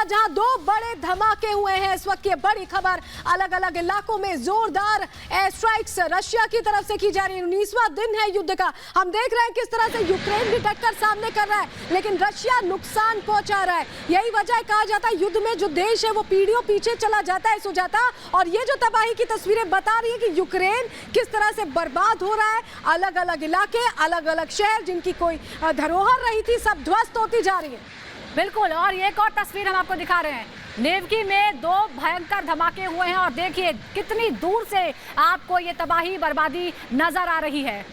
जहां दो बड़े धमाके हुए हैं इस वक्त। ये बड़ी खबर, अलग अलग इलाकों में जोरदार एयर स्ट्राइक्स रशिया की तरफ से की जा रही है। 19वां दिन है युद्ध का। हम देख रहे हैं किस तरह से यूक्रेन भी डटकर सामने कर रहा है, लेकिन रशिया नुकसान पहुंचा रहा है। यही वजह है, कहा जाता है युद्ध में जो देश है वो पीढ़ियों पीछे चला जाता है सुजाता। और ये जो तबाही की तस्वीरें बता रही है कि यूक्रेन किस तरह से बर्बाद हो रहा है। अलग अलग इलाके, अलग अलग शहर जिनकी कोई धरोहर रही थी, सब ध्वस्त होती जा रही है। बिल्कुल, और एक और तस्वीर हम आपको दिखा रहे हैं। नेवकी में दो भयंकर धमाके हुए हैं और देखिए कितनी दूर से आपको ये तबाही बर्बादी नजर आ रही है।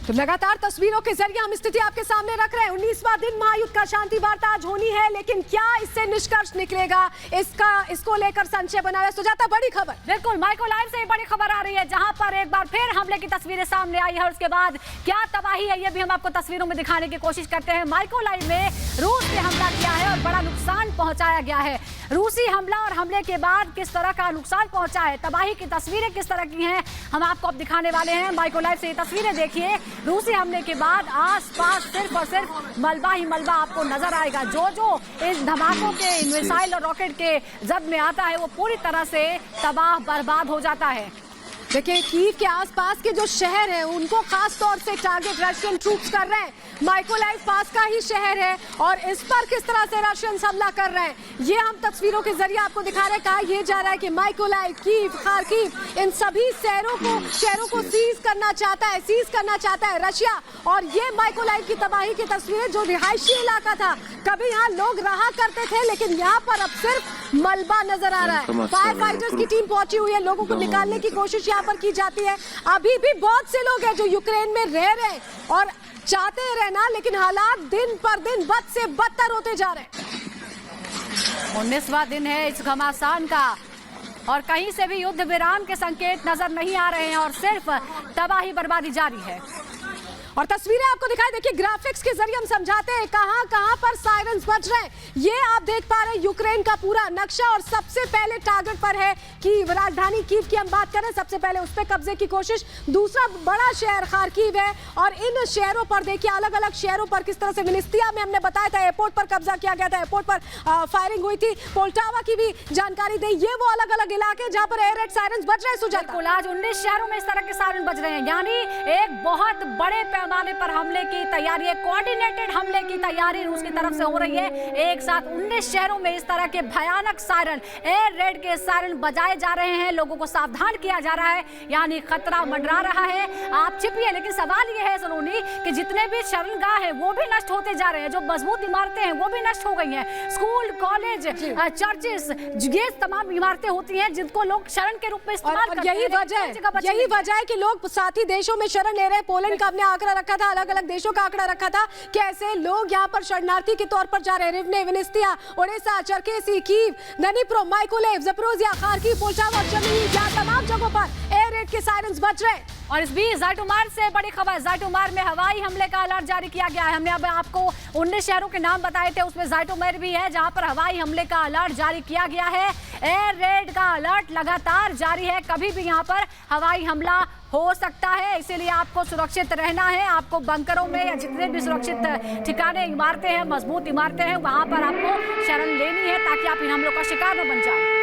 तो लगातार तस्वीरों के जरिए हम स्थिति आपके सामने रख रहे हैं। 19वां दिन महायुद्ध का शांति वार्ता आज होनी है, लेकिन क्या इससे निष्कर्ष निकलेगा, इसको लेकर संशय बना है। सुजाता, बड़ी खबर। बिल्कुल, माइकोलाइव से बड़ी खबर आ रही है, जहां पर एक बार फिर हमले की तस्वीरें सामने आई है और उसके बाद क्या तबाही है ये भी हम आपको तस्वीरों में दिखाने की कोशिश करते हैं। माइकोलाइव में रूस ने हमला किया है और बड़ा नुकसान पहुंचाया गया है। रूसी हमला और हमले के बाद किस तरह का नुकसान पहुंचा है, तबाही की तस्वीरें किस तरह की हैं, हम आपको अब दिखाने वाले हैं। माइकोलाइव से ये तस्वीरें देखिए। रूसी हमले के बाद आसपास सिर्फ और सिर्फ मलबा ही मलबा आपको नजर आएगा। जो जो इस धमाकों के, मिसाइल और रॉकेट के जद में आता है वो पूरी तरह से तबाह बर्बाद हो जाता है। देखिए, कीव के आसपास के जो शहर हैं उनको खास तौर से टारगेट रशियन ट्रूप्स कर रहे हैं। माइकोलाइव पास का ही शहर है और इस पर किस तरह से रशियन हमला कर रहे हैं ये हम तस्वीरों के जरिए आपको दिखा रहे हैं। कहा यह जा रहा है कि माइकोलाइव, कीव, खार्किव, इन सभी शहरों को सीज करना चाहता है रशिया। और ये माइकोलाइव की तबाही की तस्वीरें, जो रिहायशी इलाका था, कभी यहाँ लोग रहा करते थे, लेकिन यहाँ पर अब सिर्फ मलबा नजर आ रहा है। फायर फाइटर्स की टीम पहुंची हुई है, लोगों को निकालने की कोशिश यहाँ पर की जाती है। अभी भी बहुत से लोग हैं जो यूक्रेन में रह रहे हैं और चाहते हैं रहना, लेकिन हालात दिन पर दिन बद से बदतर होते जा रहे हैं। 19वां दिन है इस घमासान का और कहीं से भी युद्ध विराम के संकेत नजर नहीं आ रहे हैं और सिर्फ तबाही बर्बादी जारी है। और तस्वीरें आपको दिखाई, देखिए ग्राफिक्स के जरिए हम समझाते हैं कहां कहां पर सायरन्स बज रहे हैं। ये आप देख पा रहे हैं यूक्रेन का पूरा नक्शा और सबसे पहले टारगेट पर है कीव, राजधानी कीव की हम बात करें, सबसे पहले उस पर कब्जे की कोशिश। दूसरा बड़ा शहर खार्किव है और इन शहरों पर देखिए, अलग अलग शहरों पर किस तरह से विनिस्तिया में हमने बताया था एयरपोर्ट पर कब्जा किया गया था, एयरपोर्ट पर फायरिंग हुई थी। पोल्टावा की भी जानकारी दी। ये वो अलग अलग इलाके जहां पर एयर रेड सायरन्स बज रहे हैं। सुजाता, आज 19 शहरों में इस तरह के सायरन बज रहे हैं, यानी एक बहुत बड़े पैमाने पर हमले की तैयारी है, कोऑर्डिनेटेड हमले की तैयारी रूस की तरफ से हो रही है। एक साथ 19 शहरों में इस तरह के भयानक सायरन, एयर रेड के सायरन बजाए जा रहे हैं, लोगों को सावधान किया जा रहा है, यानी खतरा मंडरा रहा है। आप छिपिए, लेकिन सवाल यह है सलोनी कि जितने भी शरणगाह हैं वो भी नष्ट होते जा रहे हैं, जो मजबूत इमारतें हैं वो भी नष्ट हो गई हैं। स्कूल, कॉलेज, चर्चेस, ये तमाम इमारतें होती हैं जिनको लोग शरण के रूप में इस्तेमाल करते हैं। यही वजह है कि लोग साथी देशों में शरण ले रहे हैं। पोलैंड का अपने आंकड़ा रखा था, अलग अलग देशों का आंकड़ा रखा था कि ऐसे लोग यहाँ पर शरणार्थी के तौर पर जा रहे हैं। रिवने, विनिस्तिया, Odesa, Cherkasy, Kyiv, Dnipro, Mykolaiv, Zaporizhzhia, Kharkiv, Poltava, Chernihiv, यहाँ तमाम जगहों पर एयर रेड के सायरन्स बज रहे हैं। और इस बीच ज़ाइटुमार से बड़ी खबर, ज़ाइटुमार में हवाई हमले का अलर्ट जारी किया गया है। हमने अब आपको 19 शहरों के नाम बताए थे, उसमें ज़ाइटुमार भी है जहां पर हवाई हमले का अलर्ट जारी किया गया है। एयर रेड का अलर्ट लगातार जारी है, कभी भी यहां पर हवाई हमला हो सकता है, इसीलिए आपको सुरक्षित रहना है। आपको बंकरों में या जितने भी सुरक्षित ठिकाने, इमारतें हैं, मजबूत इमारतें हैं, वहां पर आपको शरण लेनी है ताकि आप इन हमलों का शिकार न बन जाए।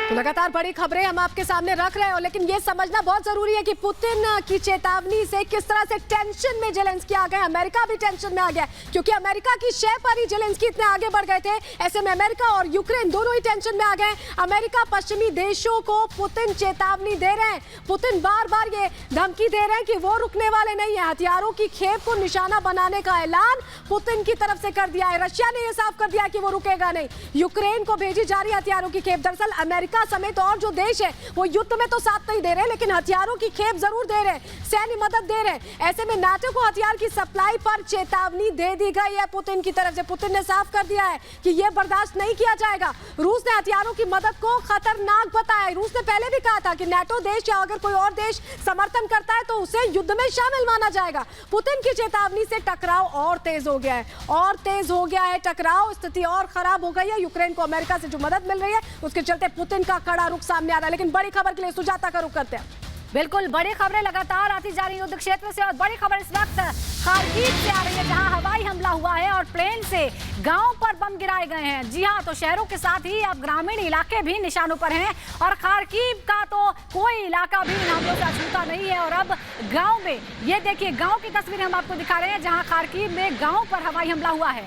तो लगातार बड़ी खबरें हम आपके सामने रख रहे हैं, लेकिन ये समझना बहुत जरूरी है कि पुतिन की चेतावनी से किस तरह से टेंशन में जेलेंस्की आ गए। अमेरिका भी टेंशन में आ गया, क्योंकि अमेरिका की शय पर ही जेलेंस्की इतने आगे बढ़ गए थे। ऐसे में अमेरिका और यूक्रेन दोनों ही टेंशन में आ गए। अमेरिका पश्चिमी देशों को पुतिन चेतावनी दे रहे हैं। पुतिन बार बार ये धमकी दे रहे हैं कि वो रुकने वाले नहीं है। हथियारों की खेप को निशाना बनाने का ऐलान पुतिन की तरफ से कर दिया है। रशिया ने यह साफ कर दिया कि वो रुकेगा नहीं। यूक्रेन को भेजी जा रही हथियारों की खेप, दरअसल अमेरिका समेत और जो देश है वो युद्ध में तो साथ नहीं दे रहे, लेकिन हथियारों की खेप जरूर दे रहे हैं, सैन्य मदद दे रहे हैं। ऐसे में नाटो को हथियार की सप्लाई पर चेतावनी दे दी गई है पुतिन की तरफ से। पुतिन ने साफ कर दिया है कि यह बर्दाश्त नहीं किया जाएगा। रूस ने हथियारों की मदद को खतरनाक बताया है। रूस ने पहले भी कहा था कि नाटो देश या अगर कोई और देश समर्थन करता है तो उसे युद्ध में शामिल माना जाएगा। पुतिन की चेतावनी से टकराव और तेज हो गया है, टकराव, स्थिति और खराब हो गई है। यूक्रेन को अमेरिका से जो मदद मिल रही है उसके चलते पुतिन का कड़ा रुख सामने आ रहा है। लेकिन बड़ी खबर के लिए सुजाता का रुख करते हैं। बिल्कुल, बड़ी खबरें लगातार आती जा रही युद्ध क्षेत्र से और बड़ी खबर इस वक्त खार्किव से आ रही है, जहां हवाई हमला हुआ से गांव पर बम गिराए गए हैं। जी हां, तो शहरों के साथ ही अब ग्रामीण इलाके भी निशानों पर हैं और खार्किव का तो कोई इलाका भी इन हमलों से अछूता नहीं है। और अब गांव में ये देखिए, गांव की तस्वीरें हम आपको दिखा रहे हैं जहां खार्किव में गांव पर हवाई हमला हुआ है।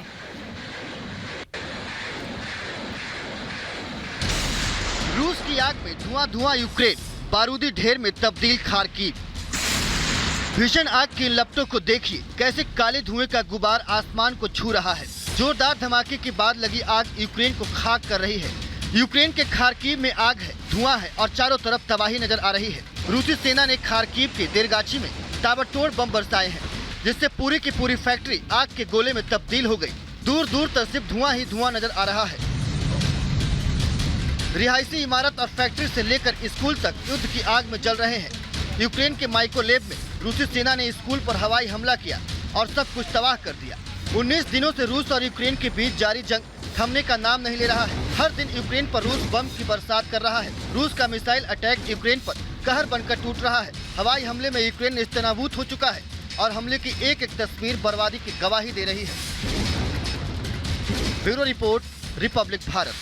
रूस की आग में धुआं धुआं यूक्रेन, बारूदी ढेर में तब्दील खार्किव। भीषण आग की लपटों को देखिए, कैसे काले धुएं का गुबार आसमान को छू रहा है। जोरदार धमाके के बाद लगी आग यूक्रेन को खाक कर रही है। यूक्रेन के खार्किव में आग है, धुआं है और चारों तरफ तबाही नजर आ रही है। रूसी सेना ने खार्किव के देरगाची में ताबड़तोड़ बम बरसाए हैं, जिससे पूरी की पूरी फैक्ट्री आग के गोले में तब्दील हो गई। दूर दूर तक सिर्फ धुआं ही धुआं नजर आ रहा है। रिहायशी इमारत और फैक्ट्री से लेकर स्कूल तक युद्ध की आग में जल रहे हैं। यूक्रेन के माइकोलेव में रूसी सेना ने स्कूल पर हवाई हमला किया और सब कुछ तबाह कर दिया। 19 दिनों से रूस और यूक्रेन के बीच जारी जंग थमने का नाम नहीं ले रहा है। हर दिन यूक्रेन पर रूस बम की बरसात कर रहा है। रूस का मिसाइल अटैक यूक्रेन पर कहर बनकर टूट रहा है। हवाई हमले में यूक्रेन नेस्तनाबूद हो चुका है और हमले की एक एक तस्वीर बर्बादी की गवाही दे रही है। Bureau report, Republic Bharat.